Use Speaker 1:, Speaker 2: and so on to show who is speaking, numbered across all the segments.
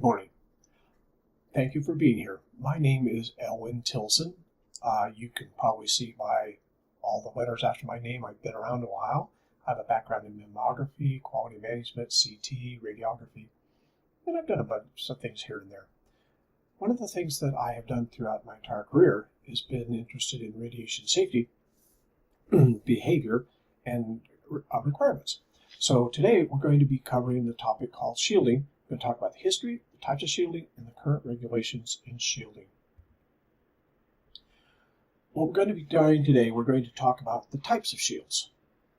Speaker 1: morning. Thank you for being here. My name is Elwin Tilson. You can probably see by all the letters after my name, I've been around a while. I have a background in mammography, quality management, CT, radiography, and I've done a bunch of things here and there. One of the things that I have done throughout my entire career has been interested in radiation safety, behavior, and requirements. So today we're going to be covering the topic called shielding. We're going to talk about the history, the types of shielding, and the current regulations in shielding. What we're going to be doing today, we're going to talk about the types of shields.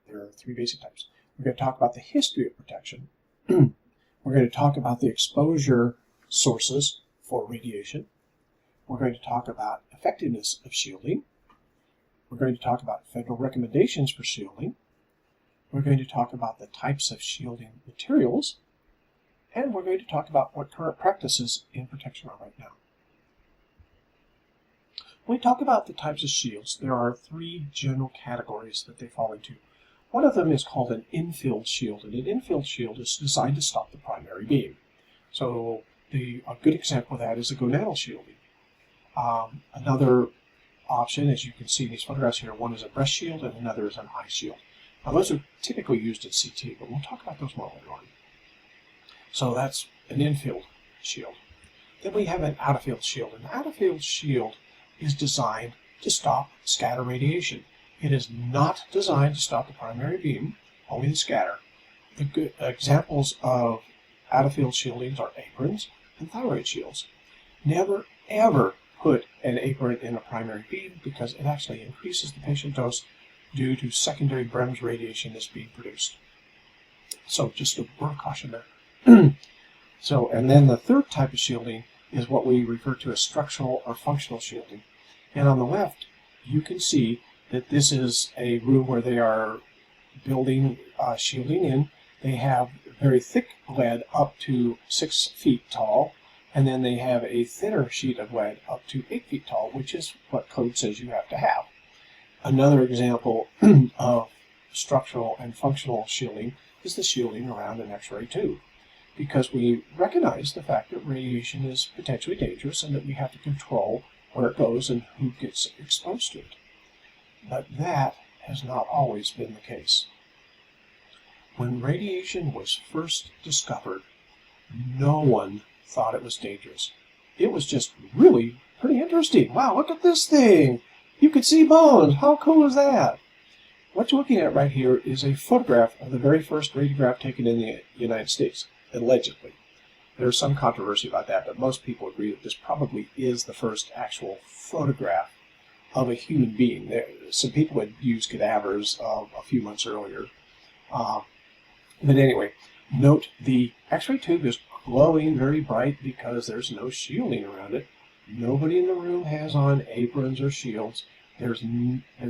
Speaker 1: There are three basic types. We're going to talk about the history of protection. We're going to talk about the exposure sources for radiation. We're going to talk about effectiveness of shielding. We're going to talk about federal recommendations for shielding. We're going to talk about the types of shielding materials. And we're going to talk about what current practices in protection are right now. When we talk about the types of shields, there are three general categories that they fall into. One of them is called an infield shield, and an infield shield is designed to stop the primary beam. So a good example of that is the gonadal shielding. Another option, as you can see in these photographs here, one is a breast shield and another is an eye shield. Now those are typically used in CT, but we'll talk about those more later on. So that's an infield shield. Then we have an out-of-field shield. An out-of-field shield is designed to stop scatter radiation. It is not designed to stop the primary beam, only the scatter. The good examples of out-of-field shieldings are aprons and thyroid shields. Never, ever put an apron in a primary beam because it actually increases the patient dose due to secondary BREMS radiation that's being produced. So just a word of caution there. And then the third type of shielding is what we refer to as structural or functional shielding. And on the left, you can see that this is a room where they are building shielding in. They have very thick lead up to 6 feet tall, and then they have a thinner sheet of lead up to 8 feet tall, which is what code says you have to have. Another example of structural and functional shielding is the shielding around an X-ray tube, because we recognize the fact that radiation is potentially dangerous and that we have to control where it goes and who gets exposed to it. But that has not always been the case. When radiation was first discovered, no one thought it was dangerous. It was just really pretty interesting. Wow, look at this thing! You could see bones! How cool is that? What you're looking at right here is a photograph of the very first radiograph taken in the United States. Allegedly. There's some controversy about that, but most people agree that this probably is the first actual photograph of a human being. Some people had used cadavers a few months earlier. But anyway, note the X-ray tube is glowing very bright because there's no shielding around it. Nobody in the room has on aprons or shields. They're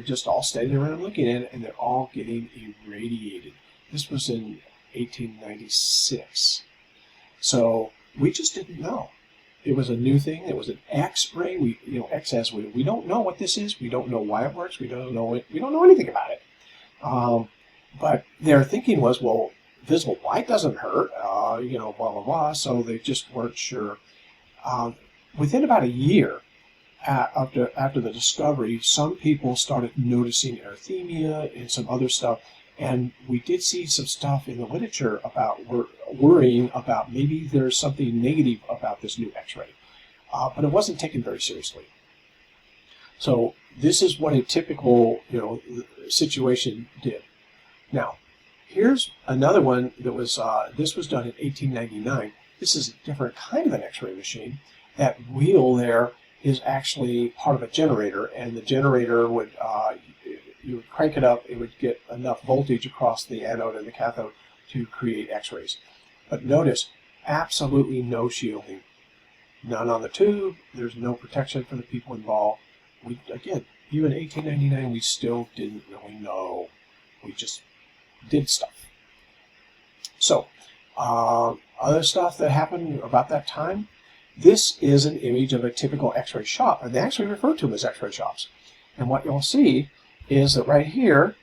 Speaker 1: just all standing around looking at it, and they're all getting irradiated. This was in 1896. So we just didn't know. It was a new thing. It was an X-ray. X as we don't know what this is. We don't know why it works. We don't know anything about it. But their thinking was, well, visible light doesn't hurt. Blah blah blah. So they just weren't sure. Within about a year after the discovery, some people started noticing erythema and some other stuff. And we did see some stuff in the literature about worrying about maybe there's something negative about this new X-ray. But it wasn't taken very seriously. So this is what a typical situation did. Now, here's another one that was, this was done in 1899. This is a different kind of an X-ray machine. That wheel there is actually part of a generator, and the generator would, you would crank it up, it would get enough voltage across the anode and the cathode to create X-rays. But notice, absolutely no shielding. None on the tube, there's no protection for the people involved. Again, even 1899, we still didn't really know. We just did stuff. So, other stuff that happened about that time, this is an image of a typical X-ray shop, and they actually refer to them as X-ray shops. And what you'll see is that right here,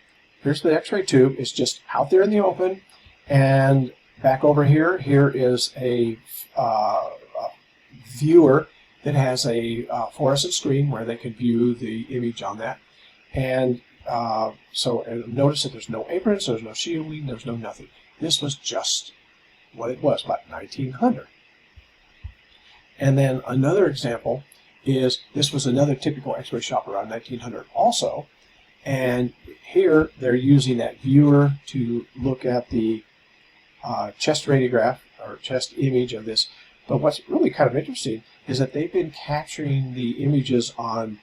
Speaker 1: here's the X-ray tube. It's just out there in the open, and back over here, here is a viewer that has a fluorescent screen where they can view the image on that. And so notice that there's no aprons, there's no shielding, there's no nothing. This was just what it was, about 1900. And then another example is, this was another typical X-ray shop around 1900 also. And here they're using that viewer to look at the chest radiograph or chest image of this. But what's really kind of interesting is that they've been capturing the images on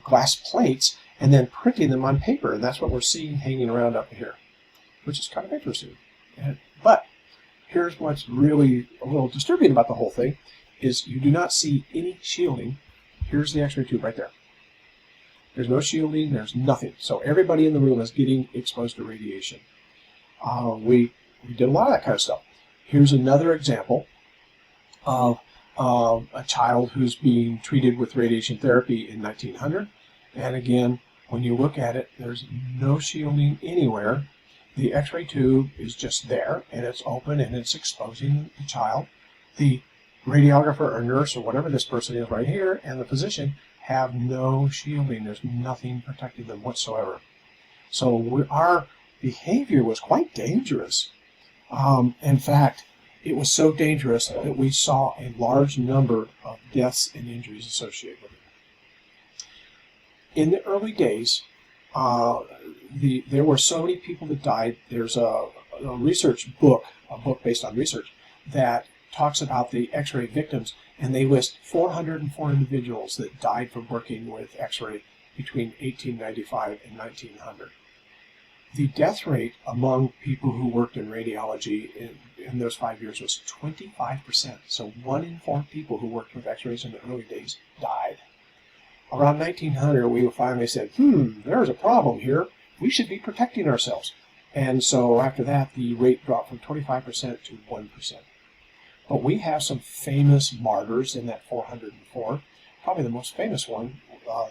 Speaker 1: glass plates and then printing them on paper. And that's what we're seeing hanging around up here, which is kind of interesting. But here's what's really a little disturbing about the whole thing, is you do not see any shielding. Here's the X-ray tube right there. There's no shielding, there's nothing. So everybody in the room is getting exposed to radiation. We did a lot of that kind of stuff. Here's another example of a child who's being treated with radiation therapy in 1900. And again, when you look at it, there's no shielding anywhere. The X-ray tube is just there, and it's open, and it's exposing the child. The radiographer or nurse or whatever this person is right here and the physician have no shielding. There's nothing protecting them whatsoever. So our behavior was quite dangerous. In fact, it was so dangerous that we saw a large number of deaths and injuries associated with it. In the early days, there were so many people that died. There's a research book, a book based on research, that talks about the X-ray victims, and they list 404 individuals that died from working with X-ray between 1895 and 1900. The death rate among people who worked in radiology in those 5 years was 25%. So 1 in 4 people who worked with X-rays in the early days died. Around 1900, we finally said, there's a problem here. We should be protecting ourselves. And so after that, the rate dropped from 25% to 1%. But we have some famous martyrs in that 404. Probably the most famous one,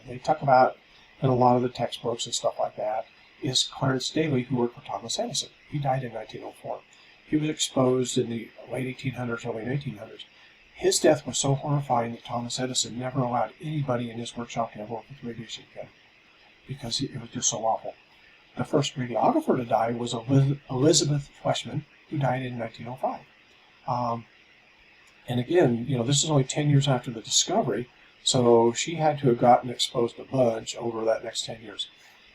Speaker 1: they talk about in a lot of the textbooks and stuff like that, is Clarence Daly, who worked for Thomas Edison. He died in 1904. He was exposed in the late 1800s, early 1900s. His death was so horrifying that Thomas Edison never allowed anybody in his workshop to have work with radiation again, because it was just so awful. The first radiographer to die was Elizabeth Fleshman, who died in 1905. And again, this is only 10 years after the discovery, so she had to have gotten exposed a bunch over that next 10 years.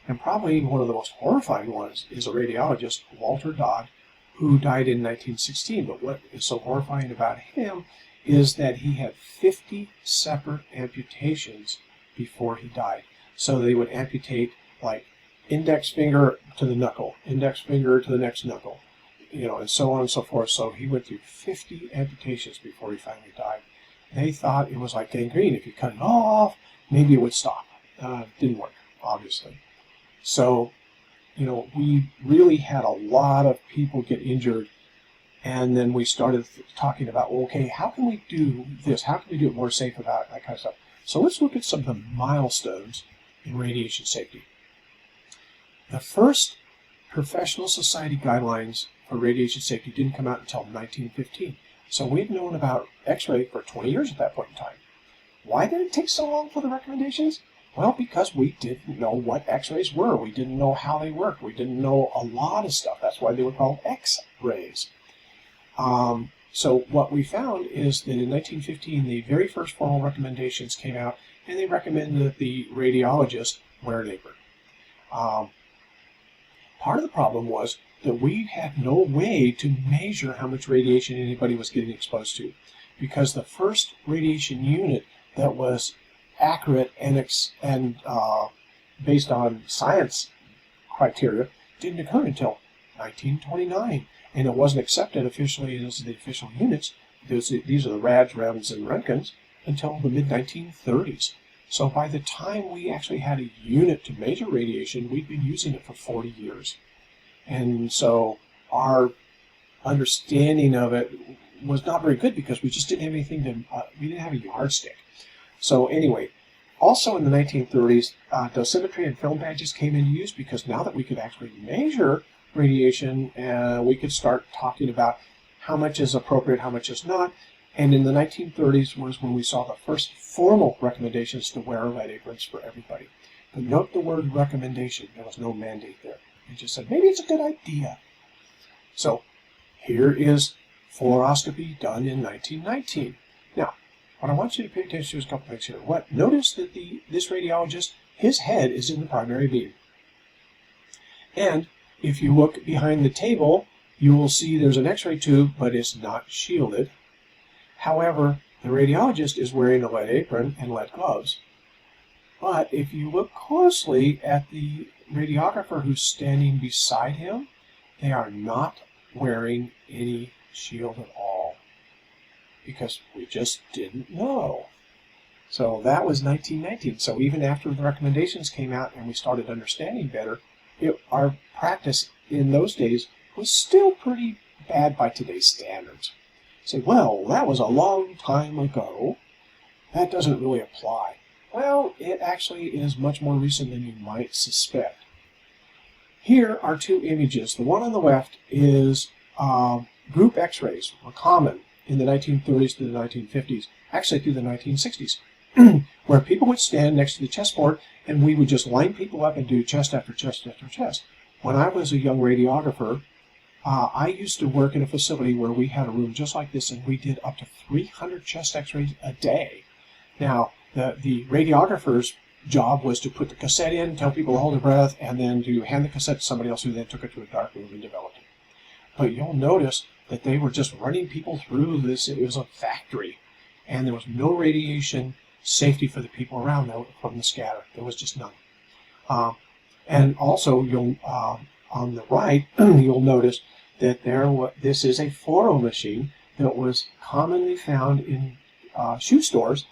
Speaker 1: And probably one of the most horrifying ones is a radiologist, Walter Dodd, who died in 1916. But what is so horrifying about him is that he had 50 separate amputations before he died. So they would amputate like index finger to the knuckle, index finger to the next knuckle, and so on and so forth. So he went through 50 amputations before he finally died. They thought it was like gangrene. If you cut it off, maybe it would stop. Didn't work, obviously. So, we really had a lot of people get injured, and then we started talking about, okay, how can we do this? How can we do it more safe about that kind of stuff? So let's look at some of the milestones in radiation safety. The first professional society guidelines for radiation safety didn't come out until 1915. So we'd known about X-ray for 20 years at that point in time. Why did it take so long for the recommendations? Well, because we didn't know what X-rays were. We didn't know how they worked. We didn't know a lot of stuff. That's why they were called X-rays. So what we found is that in 1915, the very first formal recommendations came out, and they recommended that the radiologist wear an apron. Part of the problem was that we had no way to measure how much radiation anybody was getting exposed to, because the first radiation unit that was accurate and based on science criteria didn't occur until 1929, and it wasn't accepted officially as the official units. These are the rads, rems, and Roentgens until the mid-1930s. So by the time we actually had a unit to measure radiation, we'd been using it for 40 years. And so our understanding of it was not very good because we just didn't have anything we didn't have a yardstick. So anyway, also in the 1930s, dosimetry and film badges came into use, because now that we could actually measure radiation, we could start talking about how much is appropriate, how much is not. And in the 1930s was when we saw the first formal recommendations to wear lead aprons for everybody. But note the word recommendation. There was no mandate there. It just said, maybe it's a good idea. So here is fluoroscopy done in 1919. Now, what I want you to pay attention to is a couple things here. Notice that this radiologist, his head is in the primary beam. And if you look behind the table, you will see there's an X-ray tube, but it's not shielded. However, the radiologist is wearing a lead apron and lead gloves. But if you look closely at the radiographer who's standing beside him, they are not wearing any shield at all, because we just didn't know. So that was 1919. So even after the recommendations came out and we started understanding better, our practice in those days was still pretty bad by today's standards. Say, well, that was a long time ago. That doesn't really apply. Well, it actually is much more recent than you might suspect. Here are two images. The one on the left is group X-rays were common in the 1930s to the 1950s, actually through the 1960s, where people would stand next to the chessboard and we would just line people up and do chest after chest after chest. When I was a young radiographer, I used to work in a facility where we had a room just like this, and we did up to 300 chest X-rays a day. Now, the radiographer's job was to put the cassette in, tell people to hold their breath, and then to hand the cassette to somebody else who then took it to a dark room and developed it. But you'll notice that they were just running people through this. It was a factory, and there was no radiation safety for the people around from the scatter. There was just none. And also, on the right, you'll notice that this is a fluoro machine that was commonly found in shoe stores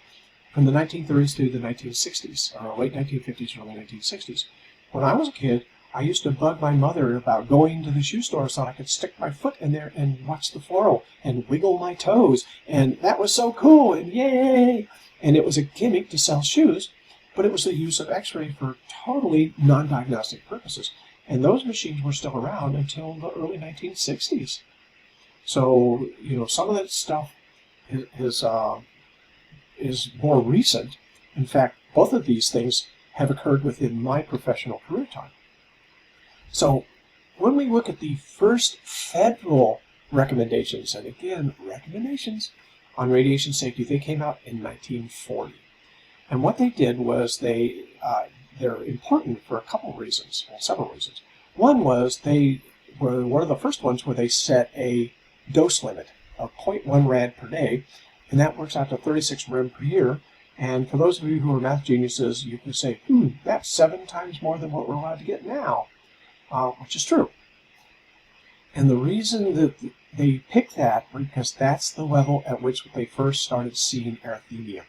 Speaker 1: from the 1930s through the 1960s, or late 1950s, early 1960s. When I was a kid, I used to bug my mother about going to the shoe store so I could stick my foot in there and watch the fluoro and wiggle my toes, and that was so cool, and yay! And it was a gimmick to sell shoes, but it was the use of X-ray for totally non-diagnostic purposes. And those machines were still around until the early 1960s. So, some of that stuff is more recent. In fact, both of these things have occurred within my professional career time. So, when we look at the first federal recommendations, and again, recommendations on radiation safety, they came out in 1940. And what they did was they're important for a couple of reasons, well, several reasons. One was they were one of the first ones where they set a dose limit of 0.1 rad per day, and that works out to 36 rem per year. And for those of you who are math geniuses, you can say, that's 7 times more than what we're allowed to get now, which is true. And the reason that they picked that was because that's the level at which they first started seeing erythemia,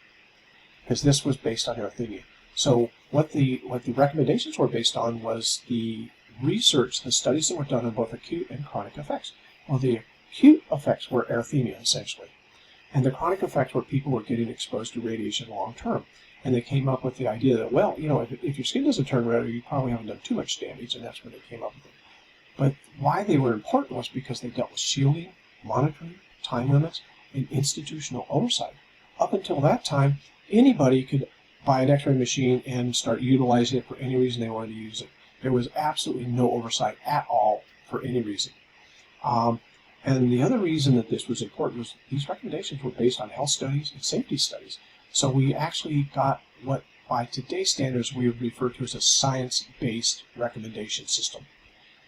Speaker 1: because this was based on erythemia. So what the recommendations were based on was the research, the studies that were done on both acute and chronic effects. Well, the acute effects were erythemia, essentially. And the chronic effects were people were getting exposed to radiation long term. And they came up with the idea that, well, if your skin doesn't turn red, you probably haven't done too much damage, and that's when they came up with it. But why they were important was because they dealt with shielding, monitoring, time limits, and institutional oversight. Up until that time, anybody could buy an X-ray machine and start utilizing it for any reason they wanted to use it. There was absolutely no oversight at all for any reason. And the other reason that this was important was these recommendations were based on health studies and safety studies. So we actually got what, by today's standards, we would refer to as a science-based recommendation system.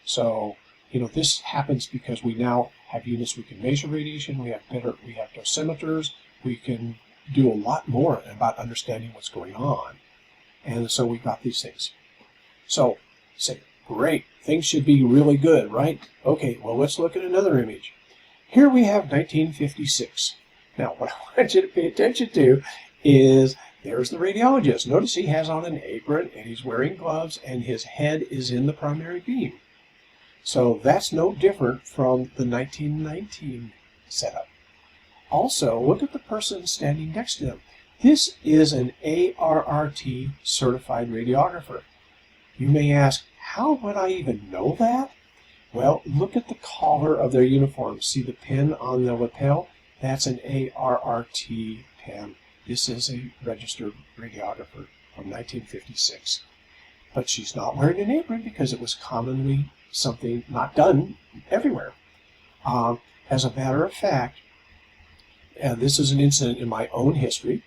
Speaker 1: So, this happens because we now have units we can measure radiation, we have dosimeters, we can do a lot more about understanding what's going on. And so we got these things. So, say, great, things should be really good, right? Okay, well, let's look at another image. Here we have 1956. Now, what I want you to pay attention to is there's the radiologist. Notice he has on an apron, and he's wearing gloves, and his head is in the primary beam. So that's no different from the 1919 setup. Also, look at the person standing next to him. This is an AzSRT certified radiographer. You may ask, how would I even know that? Well, look at the collar of their uniform. See the pin on the lapel? That's an ARRT pen. This is a registered radiographer from 1956. But she's not wearing an apron because it was commonly something not done everywhere. As a matter of fact, and this is an incident in my own history,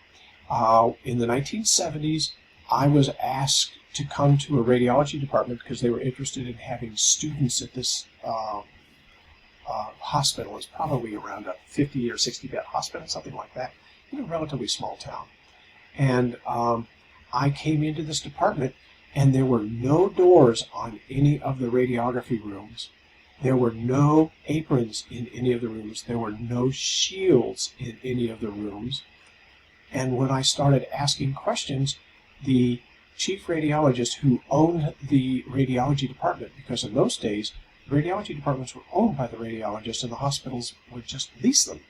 Speaker 1: in the 1970s, I was asked to come to a radiology department because they were interested in having students at this hospital. It's probably around a 50 or 60 bed hospital, something like that, in a relatively small town. And I came into this department, and there were no doors on any of the radiography rooms. There were no aprons in any of the rooms. There were no shields in any of the rooms. And when I started asking questions, the chief radiologist who owned the radiology department, because in those days, radiology departments were owned by the radiologists and the hospitals would just lease them.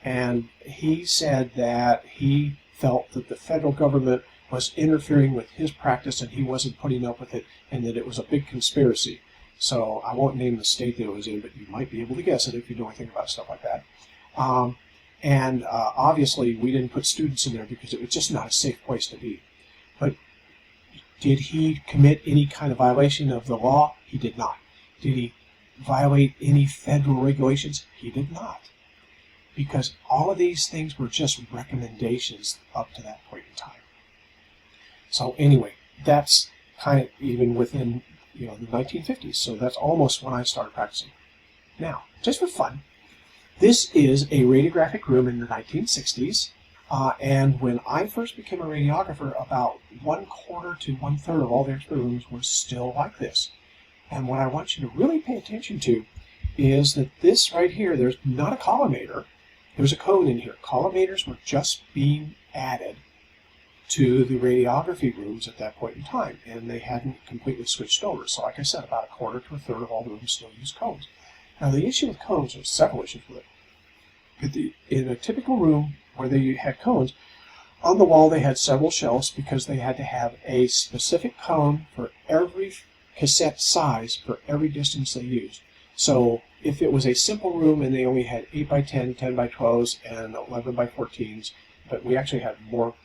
Speaker 1: And he said that he felt that the federal government was interfering with his practice and he wasn't putting up with it, and that it was a big conspiracy. So I won't name the state that it was in, but you might be able to guess it if you know anything about stuff like that. Obviously we didn't put students in there because it was just not a safe place to be. But did he commit any kind of violation of the law? He did not. Did he violate any federal regulations? He did not. Because all of these things were just recommendations up to that point in time. So anyway, that's kind of even within the 1950s. So that's almost when I started practicing. Now, just for fun, this is a radiographic room in the 1960s. And when I first became a radiographer, about 1/4 to 1/3 of all the X-ray rooms were still like this. And what I want you to really pay attention to is that this right here, there's not a collimator. There's a cone in here. Collimators were just being added to the radiography rooms at that point in time, and they hadn't completely switched over. So like I said, about 1/4 to 1/3 of all the rooms still use cones. Now the issue with cones, there's several issues with it. In a typical room where they had cones, on the wall they had several shelves because they had to have a specific cone for every cassette size for every distance they used. So if it was a simple room and they only had 8 by 10, 10 by 12s, and 11 by 14s, but we actually had more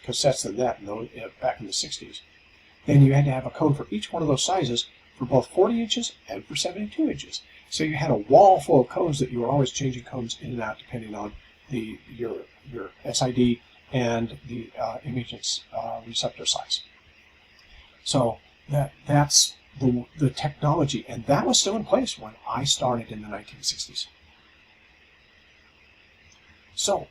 Speaker 1: cassettes than that back in the 60s, then you had to have a cone for each one of those sizes for both 40 inches and for 72 inches. So you had a wall full of cones that you were always changing cones in and out depending on your SID and the imaging receptor size. So that's the technology, and that was still in place when I started in the 1960s. So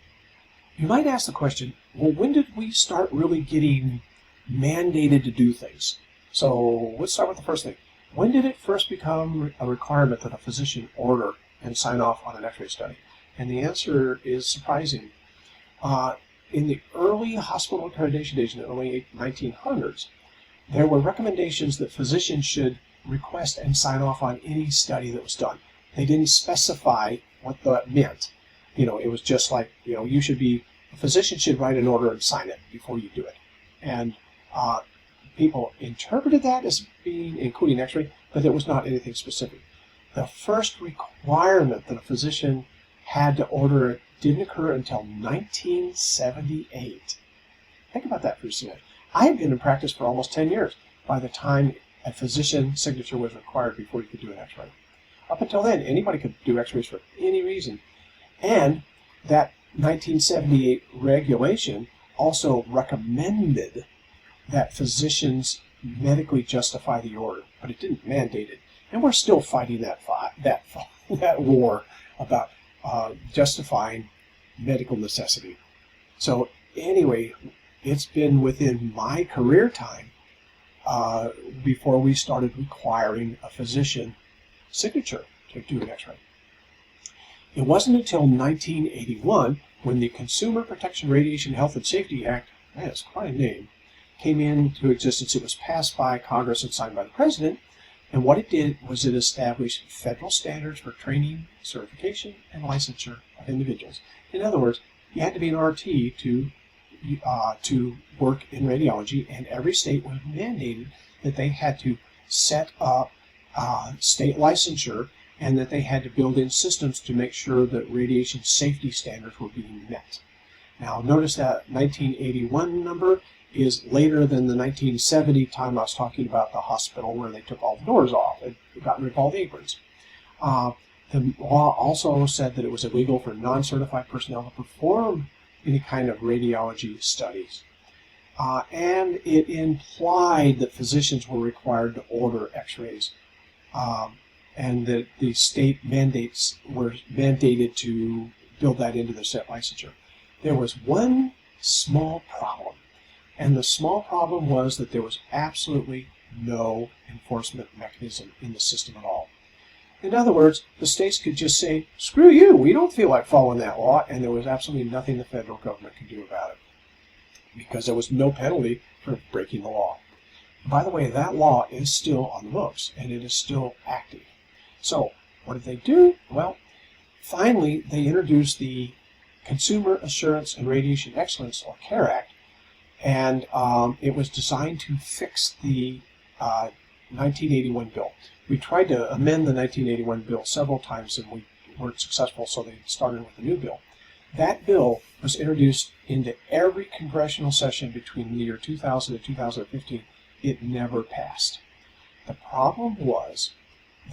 Speaker 1: you might ask the question, well, when did we start really getting mandated to do things? So let's start with the first thing. When did it first become a requirement that a physician order and sign off on an X-ray study? And the answer is surprising. In the early hospital accreditation days in the early 1900s, there were recommendations that physicians should request and sign off on any study that was done. They didn't specify what that meant. It was just like, a physician should write an order and sign it before you do it. And people interpreted that as being, including X-ray, but there was not anything specific. The first requirement that a physician had to order it didn't occur until 1978. Think about that for a second. I had been in practice for almost 10 years by the time a physician signature was required before you could do an X-ray. Up until then, anybody could do X-rays for any reason. And that 1978 regulation also recommended that physicians medically justify the order, but it didn't mandate it. And we're still fighting that war about justifying medical necessity. So anyway, it's been within my career time before we started requiring a physician signature to do an X-ray. It wasn't until 1981 when the Consumer Protection Radiation Health and Safety Act, that's quite a name, came into existence. It was passed by Congress and signed by the President, and what it did was it established federal standards for training, certification, and licensure of individuals. In other words, you had to be an RT to work in radiology, and every state was mandated that they had to set up state licensure and that they had to build in systems to make sure that radiation safety standards were being met. Now, notice that 1981 number is later than the 1970 time I was talking about the hospital where they took all the doors off and got rid of all the aprons. The law also said that it was illegal for non-certified personnel to perform any kind of radiology studies. And it implied that physicians were required to order x-rays, and that the state mandates were mandated to build that into the state licensure. There was one small problem, and the small problem was that there was absolutely no enforcement mechanism in the system at all. In other words, the states could just say, screw you, we don't feel like following that law, and there was absolutely nothing the federal government could do about it, because there was no penalty for breaking the law. By the way, that law is still on the books, and it is still active. So, what did they do? Well, finally, they introduced the Consumer Assurance and Radiation Excellence, or CARE Act, and it was designed to fix the 1981 bill. We tried to amend the 1981 bill several times, and we weren't successful, so they started with a new bill. That bill was introduced into every congressional session between the year 2000 and 2015. It never passed. The problem was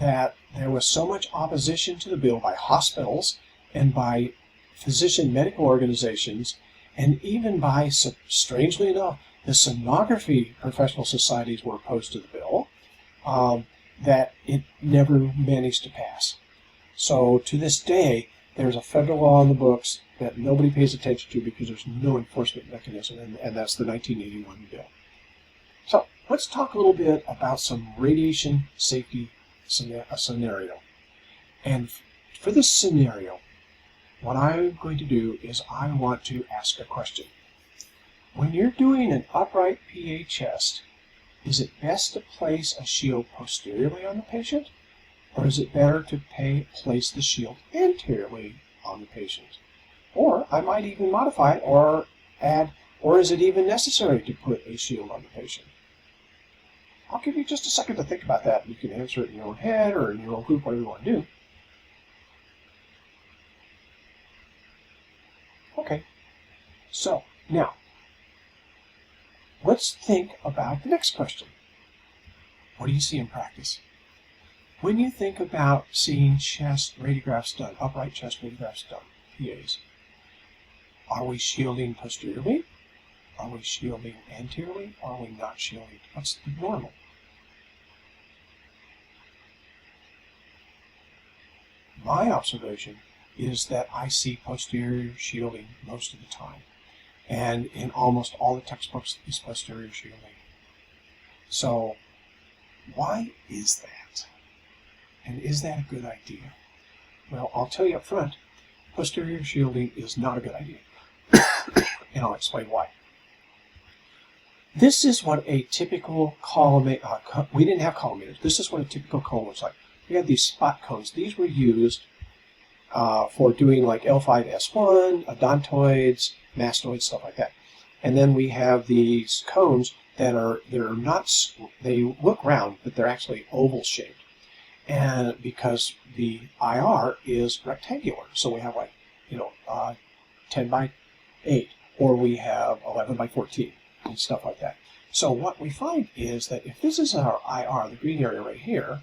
Speaker 1: that there was so much opposition to the bill by hospitals and by physician medical organizations, and even by, strangely enough, the sonography professional societies were opposed to the bill, that it never managed to pass. So to this day, there's a federal law on the books that nobody pays attention to because there's no enforcement mechanism, and that's the 1981 bill. So let's talk a little bit about some radiation safety scenario. And for this scenario, what I'm going to do is I want to ask a question. When you're doing an upright PA chest, is it best to place a shield posteriorly on the patient, or is it better to place the shield anteriorly on the patient? Or I might even modify it or add, or is it even necessary to put a shield on the patient? I'll give you just a second to think about that. You can answer it in your own head or in your own group, whatever you want to do. Okay, so now, let's think about the next question. What do you see in practice? When you think about seeing chest radiographs done, upright chest radiographs done, PAs, are we shielding posteriorly? Are we shielding anteriorly? Are we not shielding? What's the normal? My observation is that I see posterior shielding most of the time. And in almost all the textbooks, is posterior shielding. So, why is that? And is that a good idea? Well, I'll tell you up front, posterior shielding is not a good idea. And I'll explain why. This is what a typical column, we didn't have collimators. This is what a typical cone looks like. We had these spot cones. These were used for doing like L5S1, odontoids, mastoids, stuff like that. And then we have these cones that they're not, they look round, but they're actually oval shaped. And because the IR is rectangular, so we have like, 10 by 8, or we have 11 by 14, and stuff like that. So what we find is that if this is our IR, the green area right here,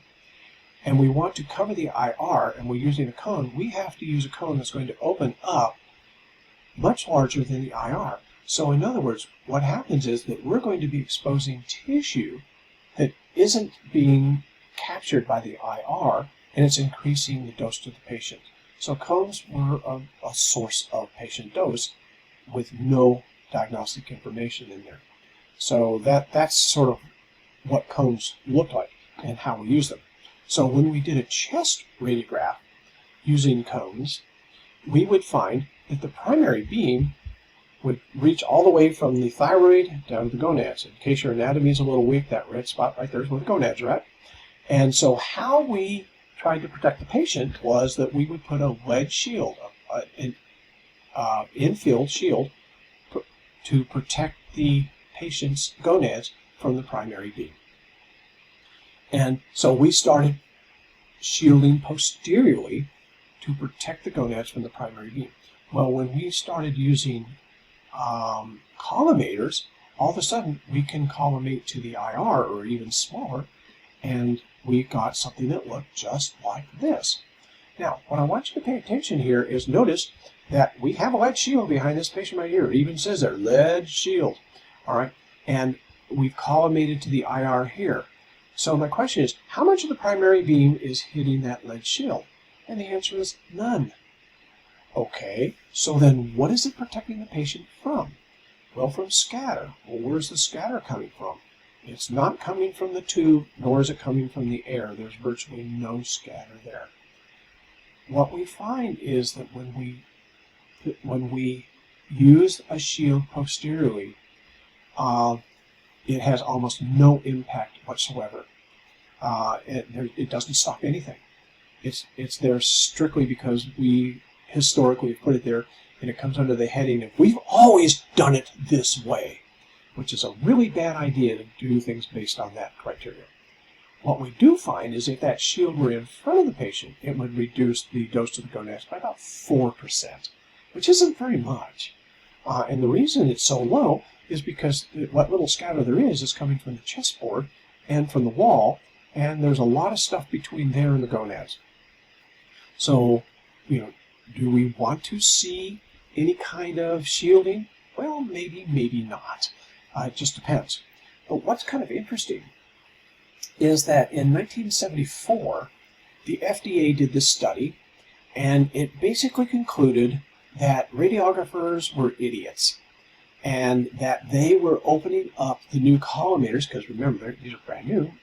Speaker 1: and we want to cover the IR, and we're using a cone, we have to use a cone that's going to open up much larger than the IR. So in other words, what happens is that we're going to be exposing tissue that isn't being captured by the IR, and it's increasing the dose to the patient. So cones were a source of patient dose with no diagnostic information in there. So that's sort of what cones look like and how we use them. So when we did a chest radiograph using cones, we would find that the primary beam would reach all the way from the thyroid down to the gonads. In case your anatomy is a little weak, that red spot right there is where the gonads are at. And so how we tried to protect the patient was that we would put a lead shield, an infield shield, to protect the patient's gonads from the primary beam. And so we started shielding posteriorly to protect the gonads from the primary beam. Well, when we started using collimators, all of a sudden we can collimate to the IR or even smaller, and we got something that looked just like this. Now, what I want you to pay attention here is notice that we have a lead shield behind this patient right here. It even says there, lead shield. All right, and we've collimated to the IR here. So my question is, how much of the primary beam is hitting that lead shield? And the answer is none. Okay, so then what is it protecting the patient from? Well, from scatter. Well, where's the scatter coming from? It's not coming from the tube, nor is it coming from the air. There's virtually no scatter there. What we find is that when we use a shield posteriorly, it has almost no impact whatsoever. It doesn't stop anything. It's there strictly because we historically have put it there, and it comes under the heading of we've always done it this way, which is a really bad idea to do things based on that criteria. What we do find is if that shield were in front of the patient, it would reduce the dose to the gonads by about 4%, which isn't very much. And the reason it's so low is because what little scatter there is coming from the chestboard and from the wall, and there's a lot of stuff between there and the gonads. So, do we want to see any kind of shielding? Well, maybe, maybe not. It just depends. But what's kind of interesting is that in 1974, the FDA did this study, and it basically concluded that radiographers were idiots, and that they were opening up the new collimators, because remember, these are brand new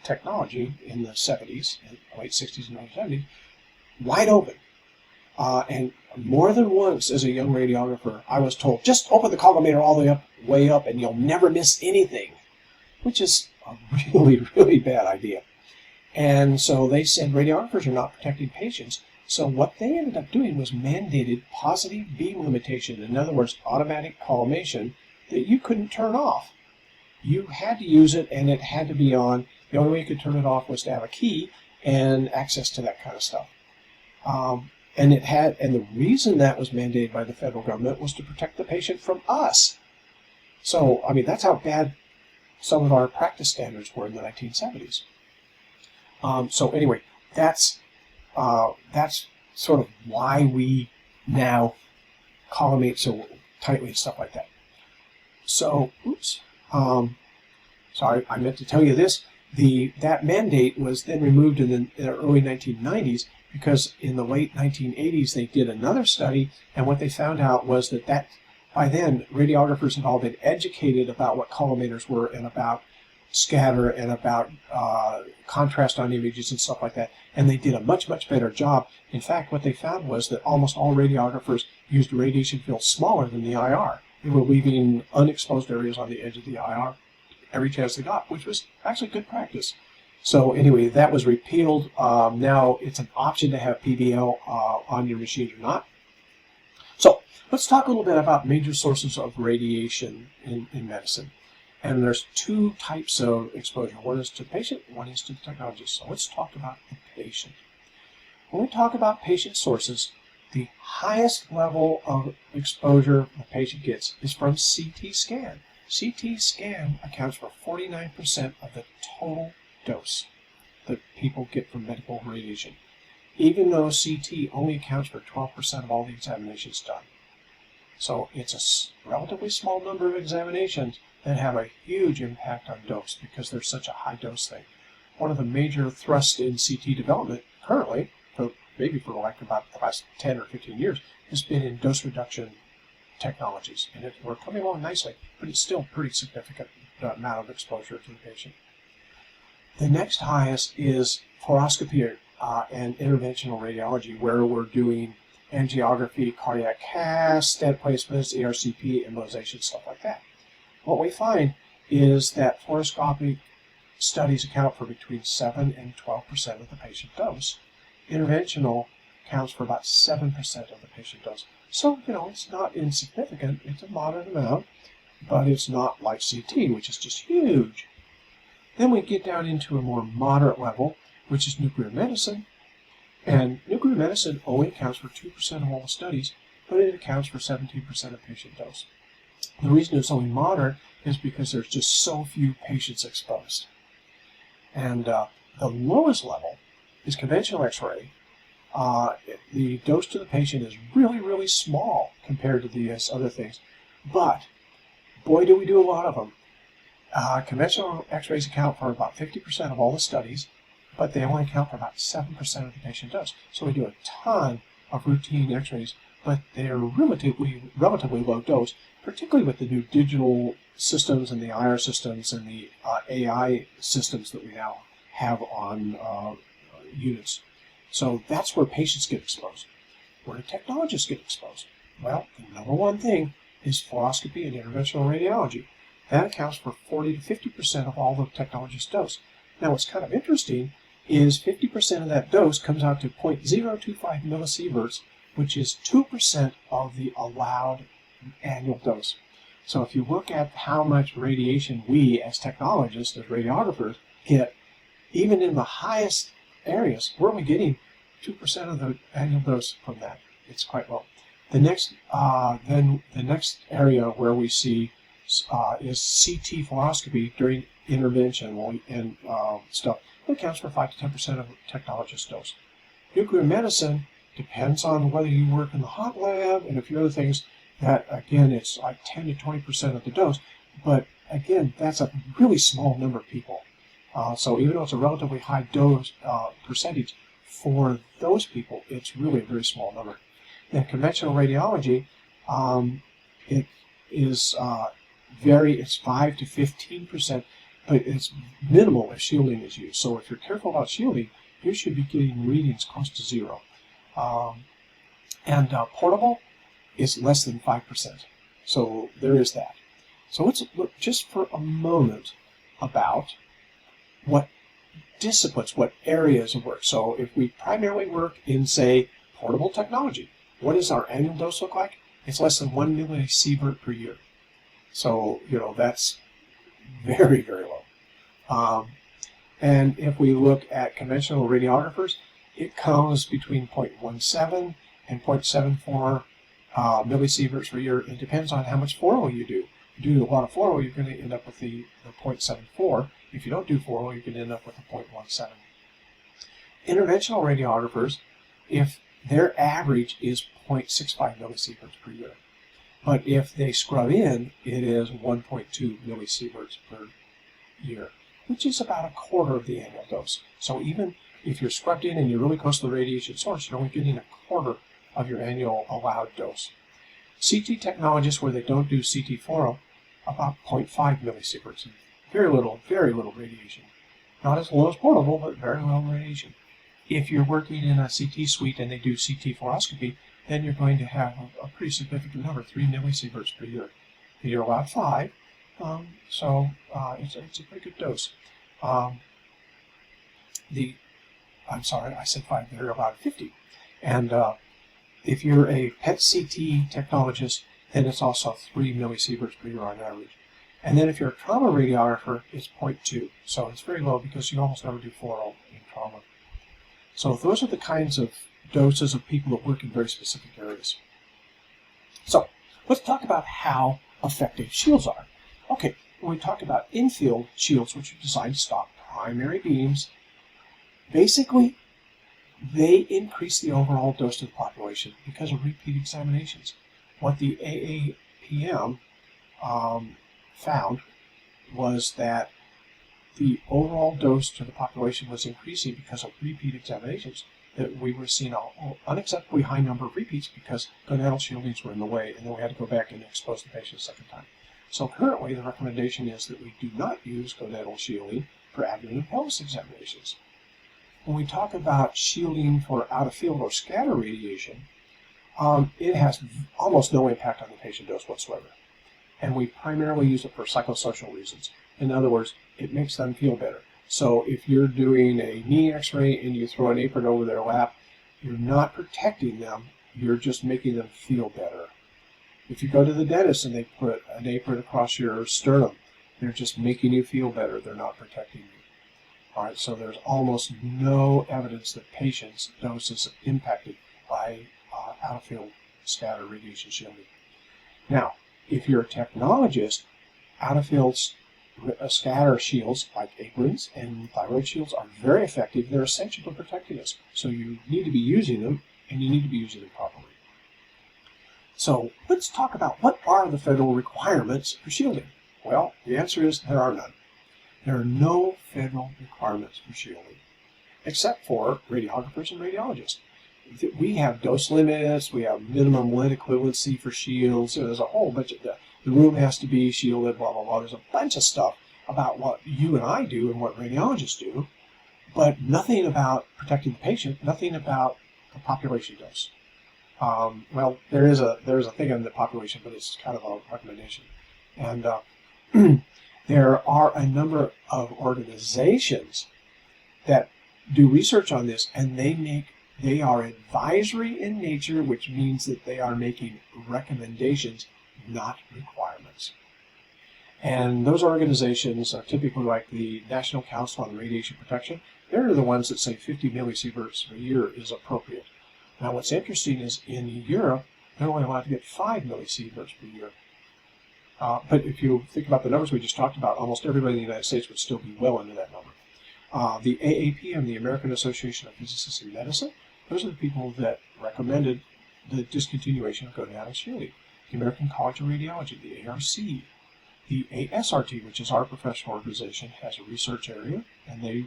Speaker 1: technology in the 70s, late 60s and early 70s, wide open. And more than once as a young radiographer, I was told, just open the collimator all the way up and you'll never miss anything, which is a really, really bad idea. And so they said radiographers are not protecting patients. So what they ended up doing was mandated positive beam limitation, in other words, automatic collimation, that you couldn't turn off. You had to use it, and it had to be on. The only way you could turn it off was to have a key and access to that kind of stuff. And the reason that was mandated by the federal government was to protect the patient from us. So, I mean, that's how bad some of our practice standards were in the 1970s. So anyway, that's sort of why we now collimate so tightly and stuff like that. So, sorry, I meant to tell you this. That mandate was then removed in the early 1990s because in the late 1980s they did another study, and what they found out was that by then radiographers had all been educated about what collimators were and about scatter and about contrast on images and stuff like that, and they did a much, much better job. In fact, what they found was that almost all radiographers used a radiation field smaller than the IR. They were leaving unexposed areas on the edge of the IR every chance they got, which was actually good practice. So anyway, that was repealed. Now it's an option to have PBL on your machine or not. So let's talk a little bit about major sources of radiation in medicine. And there's two types of exposure. One is to the patient, one is to the technologist. So let's talk about the patient. When we talk about patient sources, the highest level of exposure the patient gets is from CT scan. CT scan accounts for 49% of the total dose that people get from medical radiation, even though CT only accounts for 12% of all the examinations done. So it's a relatively small number of examinations that have a huge impact on dose because they're such a high dose thing. One of the major thrusts in CT development currently, maybe for like about the last 10 or 15 years, has been in dose reduction technologies. And we're coming along nicely, but it's still a pretty significant amount of exposure to the patient. The next highest is fluoroscopy and interventional radiology, where we're doing angiography, cardiac cath, stent placements, ERCP, embolization, stuff like that. What we find is that fluoroscopic studies account for between 7 and 12% of the patient dose. Interventional accounts for about 7% of the patient dose. So, it's not insignificant. It's a moderate amount, but it's not like CT, which is just huge. Then we get down into a more moderate level, which is nuclear medicine. And nuclear medicine only accounts for 2% of all the studies, but it accounts for 17% of patient dose. The reason it's only moderate is because there's just so few patients exposed. And the lowest level is conventional X-ray. The dose to the patient is really, really small compared to these other things. But, boy, do we do a lot of them. Conventional X-rays account for about 50% of all the studies, but they only account for about 7% of the patient dose. So we do a ton of routine X-rays, but they're relatively low dose, particularly with the new digital systems and the IR systems and the AI systems that we now have on units. So that's where patients get exposed. Where do technologists get exposed? Well, the number one thing is fluoroscopy and interventional radiology. That accounts for 40 to 50% of all the technologist dose. Now, what's kind of interesting is 50% of that dose comes out to 0.025 millisieverts, which is 2% of the allowed annual dose. So if you look at how much radiation we, as technologists, as radiographers, get, even in the highest areas, we're only getting 2% of the annual dose from that. It's quite low. The next area where we see is CT fluoroscopy during intervention and stuff. It accounts for 5 to 10% of technologist dose. Nuclear medicine depends on whether you work in the hot lab and a few other things. That, again, it's like 10 to 20% of the dose. But, again, that's a really small number of people. So even though it's a relatively high dose percentage, for those people, it's really a very small number. Then conventional radiology, it is it's 5 to 15%, but it's minimal if shielding is used. So if you're careful about shielding, you should be getting readings close to zero. Portable is less than 5%. So there is that. So let's look just for a moment about what disciplines, what areas of work. So if we primarily work in, say, portable technology, what does our annual dose look like? It's less than 1 millisievert per year. So, that's very, very low. And if we look at conventional radiographers, it comes between 0.17 and 0.74 millisieverts per year. It depends on how much fluoro you do. If you do a lot of fluoro, you're going to end up with the 0.74. If you don't do fluoro, you can end up with a 0.17. Interventional radiographers, if their average is 0.65 millisieverts per year. But if they scrub in, it is 1.2 millisieverts per year, which is about a quarter of the annual dose. So even if you're scrubbed in and you're really close to the radiation source, you're only getting a quarter of your annual allowed dose. CT technologists, where they don't do CT fluoro, about 0.5 millisieverts. Very little radiation. Not as low as portable, but very low radiation. If you're working in a CT suite and they do CT fluoroscopy, then you're going to have a pretty significant number, 3 millisieverts per year. You're allowed 5, so it's a pretty good dose. I'm sorry, I said 5, they're allowed 50. And if you're a PET CT technologist, then it's also 3 millisieverts per year on average. And then if you're a trauma radiographer, it's 0.2. So it's very low because you almost never do fluoro in trauma. So those are the kinds of doses of people that work in very specific areas. So let's talk about how effective shields are. Okay, when we talk about infield shields, which are designed to stop primary beams, basically they increase the overall dose to the population because of repeat examinations. What the AAPM found was that the overall dose to the population was increasing because of repeat examinations, that we were seeing an unacceptably high number of repeats because gonadal shieldings were in the way, and then we had to go back and expose the patient a second time. So currently the recommendation is that we do not use gonadal shielding for abdomen and pelvis examinations. When we talk about shielding for out-of-field or scatter radiation, it has almost no impact on the patient dose whatsoever. And we primarily use it for psychosocial reasons. In other words, it makes them feel better. So if you're doing a knee x-ray and you throw an apron over their lap, you're not protecting them, you're just making them feel better. If you go to the dentist and they put an apron across your sternum, they're just making you feel better, they're not protecting you. All right, so there's almost no evidence that patients' doses are impacted by out-of-field scatter radiation shielding. Now, if you're a technologist, out-of-field scatter shields like aprons and thyroid shields are very effective. They're essential to protecting us. So you need to be using them, and you need to be using them properly. So let's talk about what are the federal requirements for shielding. Well, the answer is there are none. There are no federal requirements for shielding, except for radiographers and radiologists. We have dose limits, we have minimum lead equivalency for shields, there's a whole bunch of the room has to be shielded, blah, blah, blah. There's a bunch of stuff about what you and I do and what radiologists do, but nothing about protecting the patient, nothing about the population dose. Well, there is a thing on the population, but it's kind of a recommendation. And there are a number of organizations that do research on this, and they are advisory in nature, which means that they are making recommendations, not requirements. And those organizations are typically like the National Council on Radiation Protection. They're the ones that say 50 millisieverts per year is appropriate. Now, what's interesting is in Europe, they're only allowed to get 5 millisieverts per year. But if you think about the numbers we just talked about, almost everybody in the United States would still be well into that number. The AAPM, the American Association of Physicists in Medicine, those are the people that recommended the discontinuation of gonadal shielding. The American College of Radiology, the ARC, the AzSRT, which is our professional organization, has a research area, and they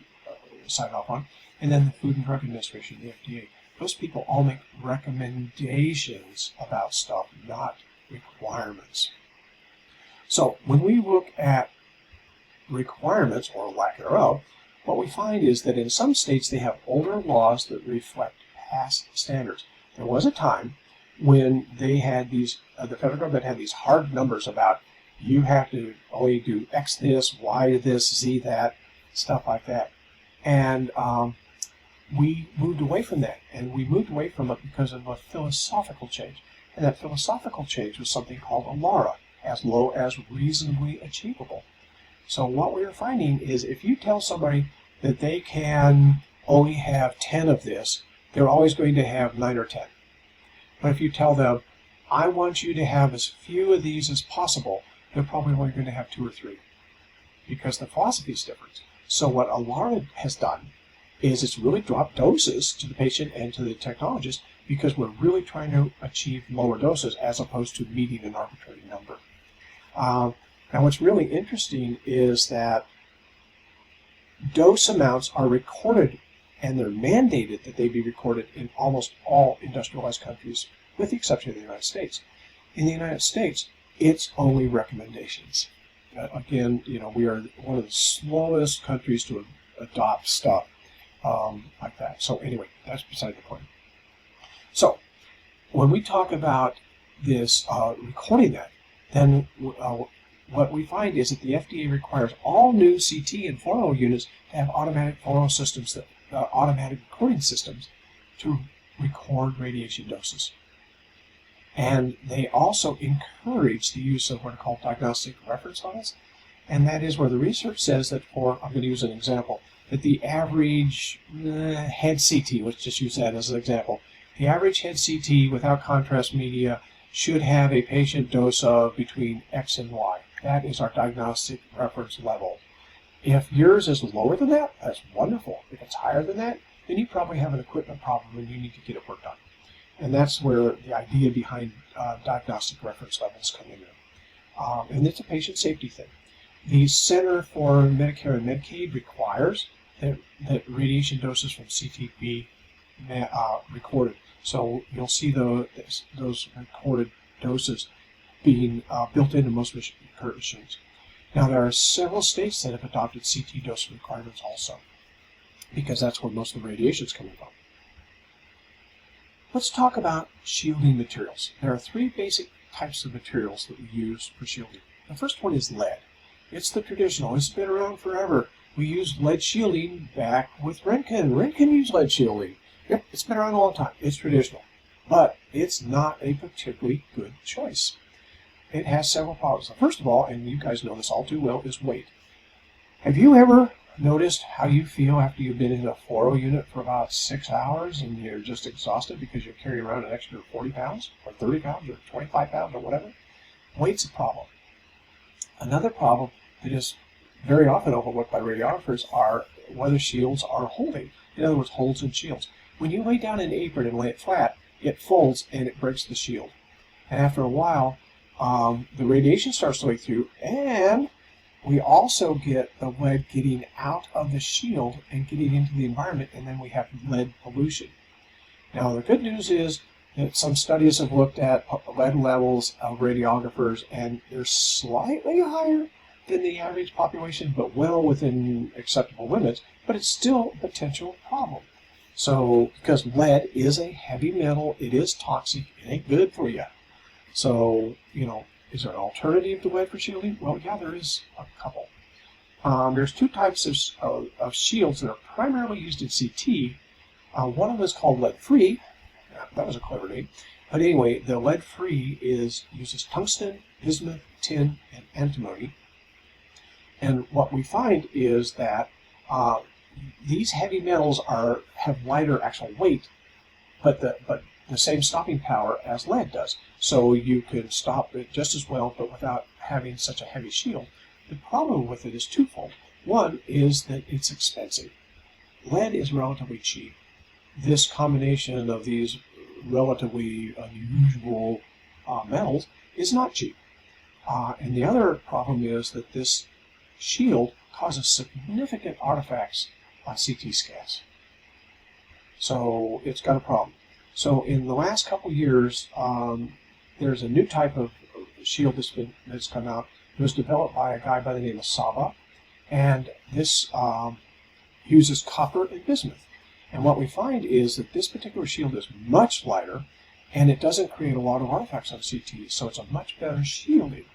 Speaker 1: sign off on, and then the Food and Drug Administration, the FDA. Those people all make recommendations about stuff, not requirements. So when we look at requirements, or lack thereof, what we find is that in some states they have older laws that reflect past standards. There was a time when they had these, the federal government had these hard numbers about you have to only do X this, Y this, Z that, stuff like that. And we moved away from that, and we moved away from it because of a philosophical change. And that philosophical change was something called ALARA, as low as reasonably achievable. So what we are finding is if you tell somebody that they can only have 10 of this, they're always going to have 9 or 10. But if you tell them, I want you to have as few of these as possible, they're probably only going to have 2 or 3, because the philosophy is different. So what ALARA has done is it's really dropped doses to the patient and to the technologist, because we're really trying to achieve lower doses as opposed to meeting an arbitrary number. Now what's really interesting is that dose amounts are recorded, and they're mandated that they be recorded in almost all industrialized countries, with the exception of the United States. In the United States, it's only recommendations. Again, we are one of the slowest countries to adopt stuff like that. So anyway, that's beside the point. So when we talk about this recording that, then what we find is that the FDA requires all new CT and fluoro units to have automatic fluoro systems, automatic recording systems, to record radiation doses. And they also encourage the use of what are called diagnostic reference levels, and that is where the research says that I'm going to use an example, that the average head CT, let's just use that as an example, the average head CT without contrast media should have a patient dose of between X and Y. That is our diagnostic reference level. If yours is lower than that, that's wonderful. If it's higher than that, then you probably have an equipment problem and you need to get it worked on. And that's where the idea behind diagnostic reference levels come in. And it's a patient safety thing. The Center for Medicare and Medicaid requires that radiation doses from CT be recorded. So you'll see those recorded doses being built into most current machines. Now there are several states that have adopted CT dose requirements also, because that's where most of the radiation is coming from. Let's talk about shielding materials. There are 3 basic types of materials that we use for shielding. The first one is lead. It's the traditional. It's been around forever. We used lead shielding back with Roentgen. Roentgen used lead shielding. Yep, it's been around a long time. It's traditional. But it's not a particularly good choice. It has several problems. First of all, and you guys know this all too well, is weight. Have you ever noticed how you feel after you've been in a fluoro unit for about 6 hours and you're just exhausted because you're carrying around an extra 40 pounds or 30 pounds or 25 pounds or whatever? Weight's a problem. Another problem that is very often overlooked by radiographers are whether shields are holding. In other words, holds and shields. When you lay down an apron and lay it flat, it folds and it breaks the shield. And after a while, the radiation starts to leak through, and we also get the lead getting out of the shield and getting into the environment, and then we have lead pollution. Now, the good news is that some studies have looked at lead levels of radiographers, and they're slightly higher than the average population, but well within acceptable limits, but it's still a potential problem. So, because lead is a heavy metal, it is toxic, it ain't good for you. So, is there an alternative to lead for shielding? Well, yeah, there is a couple. There's two types of shields that are primarily used in CT. One of them is called lead-free. That was a clever name. But anyway, the lead-free uses tungsten, bismuth, tin, and antimony. And what we find is that these heavy metals have lighter actual weight, but the same stopping power as lead does. So you can stop it just as well, but without having such a heavy shield. The problem with it is twofold. One is that it's expensive. Lead is relatively cheap. This combination of these relatively unusual metals is not cheap. And the other problem is that this shield causes significant artifacts on CT scans. So it's got a problem. So in the last couple of years, there's a new type of shield that's come out. It was developed by a guy by the name of Saba, and this uses copper and bismuth. And what we find is that this particular shield is much lighter, and it doesn't create a lot of artifacts on CT, so it's a much better shielding.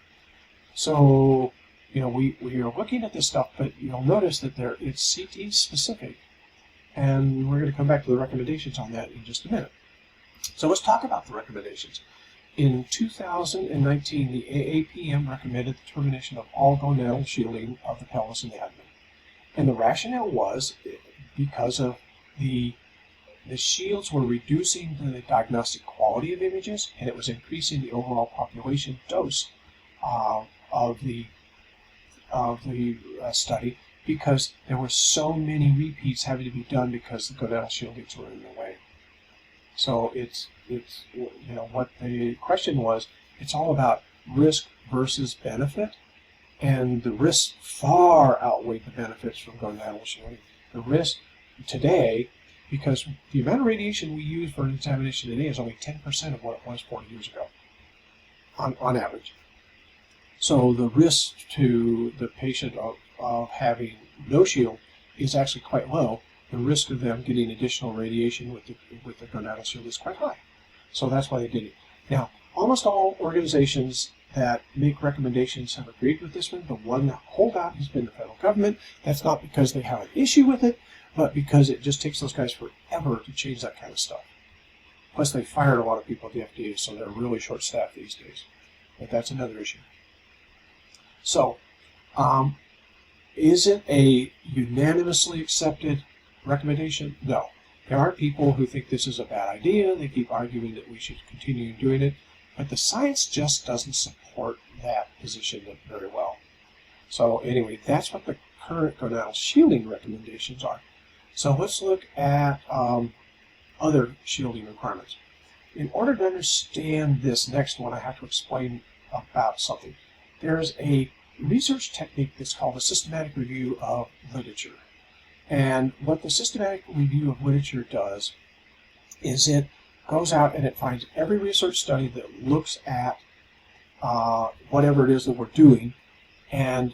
Speaker 1: So, we are looking at this stuff, but you'll notice that it's CT specific, and we're going to come back to the recommendations on that in just a minute. So let's talk about the recommendations. In 2019, the AAPM recommended the termination of all gonadal shielding of the pelvis and the abdomen. And the rationale was because of the shields were reducing the diagnostic quality of images, and it was increasing the overall population dose of the study, because there were so many repeats having to be done because the gonadal shieldings were in the way. So it's what the question was, it's all about risk versus benefit, and the risks far outweigh the benefits from gonadal shielding. The risk today, because the amount of radiation we use for an examination today is only 10% of what it was 40 years ago, on average. So the risk to the patient of having no shield is actually quite low. The risk of them getting additional radiation with the gonadal shield is quite high. So that's why they did it. Now, almost all organizations that make recommendations have agreed with this one. The one holdout has been the federal government. That's not because they have an issue with it, but because it just takes those guys forever to change that kind of stuff. Plus, they fired a lot of people at the FDA, so they're really short-staffed these days. But that's another issue. So, is it a unanimously accepted recommendation? No. There are people who think this is a bad idea. They keep arguing that we should continue doing it. But the science just doesn't support that position very well. So anyway, that's what the current gonadal shielding recommendations are. So let's look at other shielding requirements. In order to understand this next one, I have to explain about something. There's a research technique that's called a systematic review of literature. And what the systematic review of literature does is it goes out and it finds every research study that looks at whatever it is that we're doing and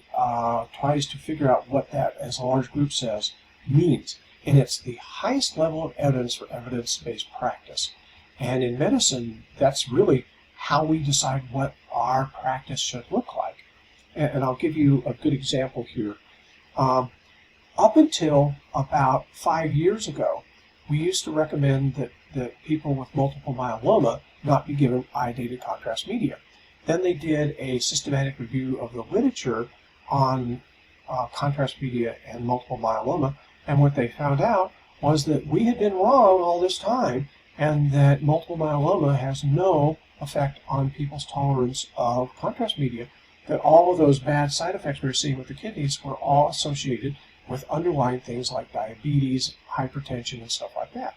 Speaker 1: tries to figure out what that, as a large group says, means. And it's the highest level of evidence for evidence-based practice. And in medicine, that's really how we decide what our practice should look like. And I'll give you a good example here. Up until about 5 years ago, we used to recommend that people with multiple myeloma not be given eye-dated contrast media. Then they did a systematic review of the literature on contrast media and multiple myeloma, and what they found out was that we had been wrong all this time, and that multiple myeloma has no effect on people's tolerance of contrast media, that all of those bad side effects we were seeing with the kidneys were all associated with underlying things like diabetes, hypertension, and stuff like that.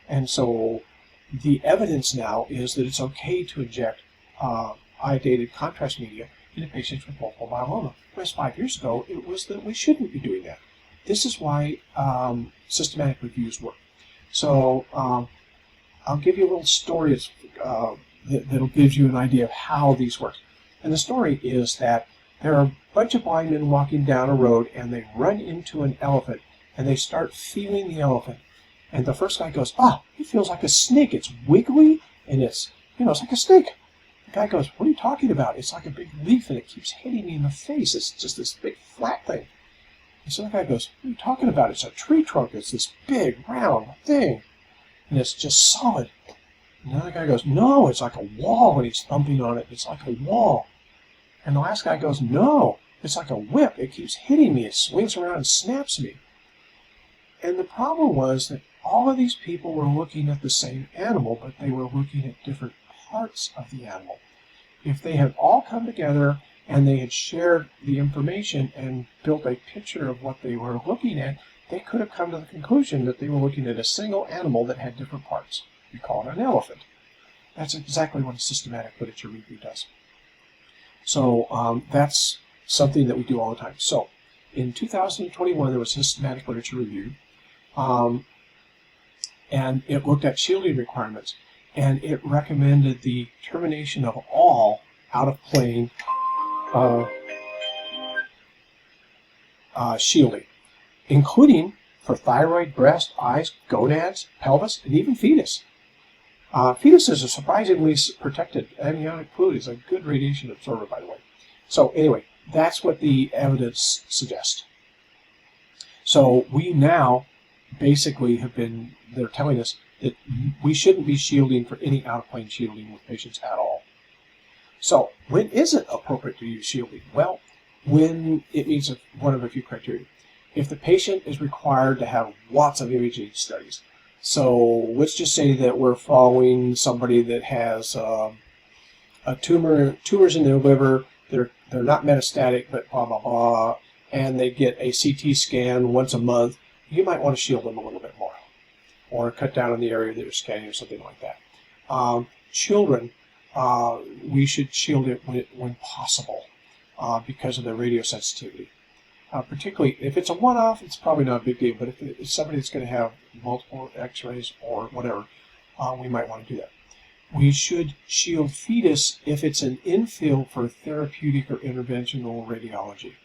Speaker 1: And so the evidence now is that it's okay to inject iodated contrast media into patients with multiple myeloma. Whereas 5 years ago, it was that we shouldn't be doing that. This is why systematic reviews work. So I'll give you a little story that'll give you an idea of how these work. And the story is that there are a bunch of blind men walking down a road, and they run into an elephant, and they start feeling the elephant. And the first guy goes, it feels like a snake. It's wiggly, and it's like a snake. The guy goes, what are you talking about? It's like a big leaf, and it keeps hitting me in the face. It's just this big flat thing. And so the guy goes, what are you talking about? It's a tree trunk. It's this big, round thing, and it's just solid. And the other guy goes, no, it's like a wall, and he's thumping on it. It's like a wall. And the last guy goes, no, it's like a whip. It keeps hitting me. It swings around and snaps me. And the problem was that all of these people were looking at the same animal, but they were looking at different parts of the animal. If they had all come together and they had shared the information and built a picture of what they were looking at, they could have come to the conclusion that they were looking at a single animal that had different parts. We call it an elephant. That's exactly what a systematic literature review does. So that's something that we do all the time. So in 2021, there was a systematic literature review, and it looked at shielding requirements, and it recommended the termination of all out-of-plane shielding, including for thyroid, breast, eyes, gonads, pelvis, and even fetus. Fetuses are surprisingly protected. Amniotic fluid is a good radiation absorber, by the way. So anyway, that's what the evidence suggests. So we now basically they're telling us that we shouldn't be shielding for any out-of-plane shielding with patients at all. So when is it appropriate to use shielding? Well, when it meets one of a few criteria. If the patient is required to have lots of imaging studies. So let's just say that we're following somebody that has tumors in their liver. They're not metastatic, but blah, blah, blah, and they get a CT scan once a month. You might want to shield them a little bit more, or cut down on the area that you're scanning or something like that. Children, we should shield it when possible because of their radiosensitivity. Particularly if it's a one-off, it's probably not a big deal, but if it's somebody that's going to have multiple x-rays or whatever, we might want to do that. We should shield fetus if it's an infill for therapeutic or interventional radiology.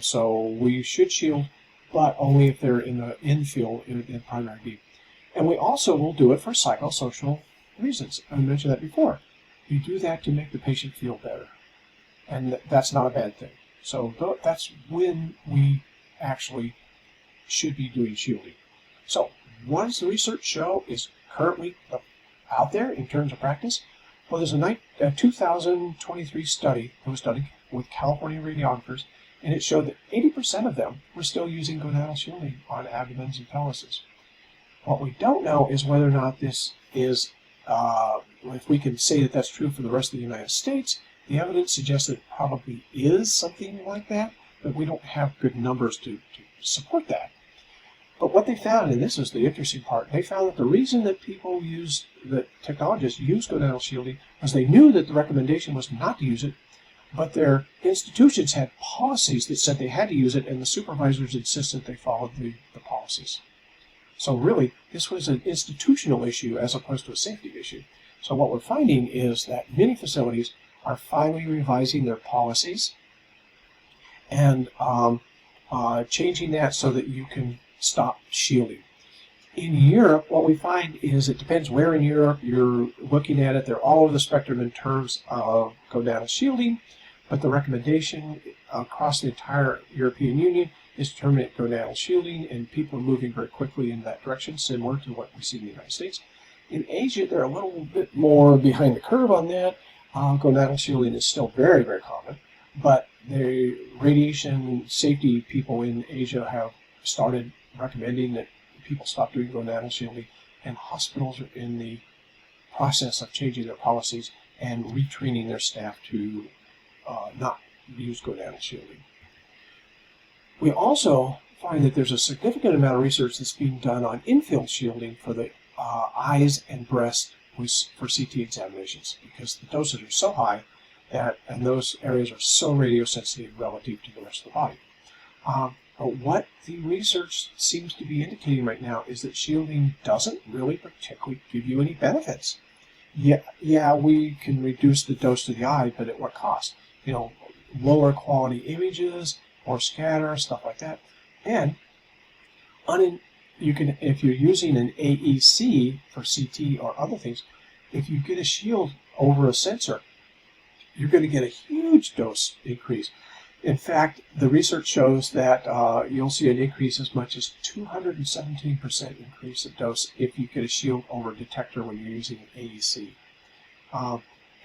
Speaker 1: So we should shield, but only if they're in the infill in primary beam. And we also will do it for psychosocial reasons. I mentioned that before. We do that to make the patient feel better, and that's not a bad thing. So that's when we actually should be doing shielding. So what does the research show is currently out there in terms of practice? Well, there's a 2023 study that was done with California radiographers, and it showed that 80% of them were still using gonadal shielding on abdomens and pelvises. What we don't know is whether or not this is, if we can say that that's true for the rest of the United States. The evidence suggests that it probably is something like that, but we don't have good numbers to support that. But what they found, and this is the interesting part, they found that the reason that technologists use gonadal shielding was they knew that the recommendation was not to use it, but their institutions had policies that said they had to use it, and the supervisors insisted they followed the policies. So really, this was an institutional issue as opposed to a safety issue. So what we're finding is that many facilities are finally revising their policies and changing that so that you can stop shielding. In Europe, what we find is it depends where in Europe you're looking at it. They're all over the spectrum in terms of gonadal shielding, but the recommendation across the entire European Union is to terminate gonadal shielding, and people are moving very quickly in that direction, similar to what we see in the United States. In Asia, they're a little bit more behind the curve on that. Gonadal shielding is still very, very common, but they radiation safety people in Asia have started recommending that people stop doing gonadal shielding, and hospitals are in the process of changing their policies and retraining their staff to not use gonadal shielding. We also find that there's a significant amount of research that's being done on infield shielding for the eyes and breast for CT examinations, because the doses are so high and those areas are so radiosensitive relative to the rest of the body. But what the research seems to be indicating right now is that shielding doesn't really particularly give you any benefits. Yeah, we can reduce the dose to the eye, but at what cost? Lower quality images, or scatter, stuff like that. And if you're using an AEC for CT or other things, if you get a shield over a sensor, you're going to get a huge dose increase. In fact, the research shows that you'll see an increase as much as 217% increase of dose if you get a shield over a detector when you're using an AEC.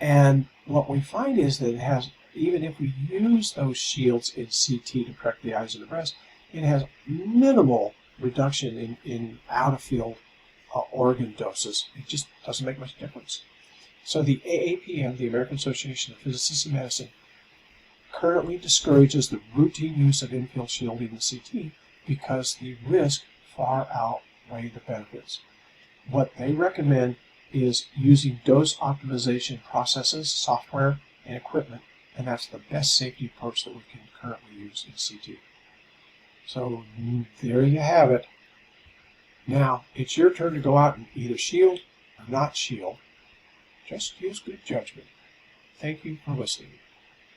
Speaker 1: And what we find is that it has, even if we use those shields in CT to protect the eyes and the breast, it has minimal reduction in out-of-field organ doses. It just doesn't make much difference. So the AAPM, the American Association of Physicists in Medicine, currently discourages the routine use of infield shielding in CT because the risk far outweigh the benefits. What they recommend is using dose optimization processes, software, and equipment, and that's the best safety approach that we can currently use in CT. So there you have it. Now, it's your turn to go out and either shield or not shield. Just use good judgment. Thank you for listening.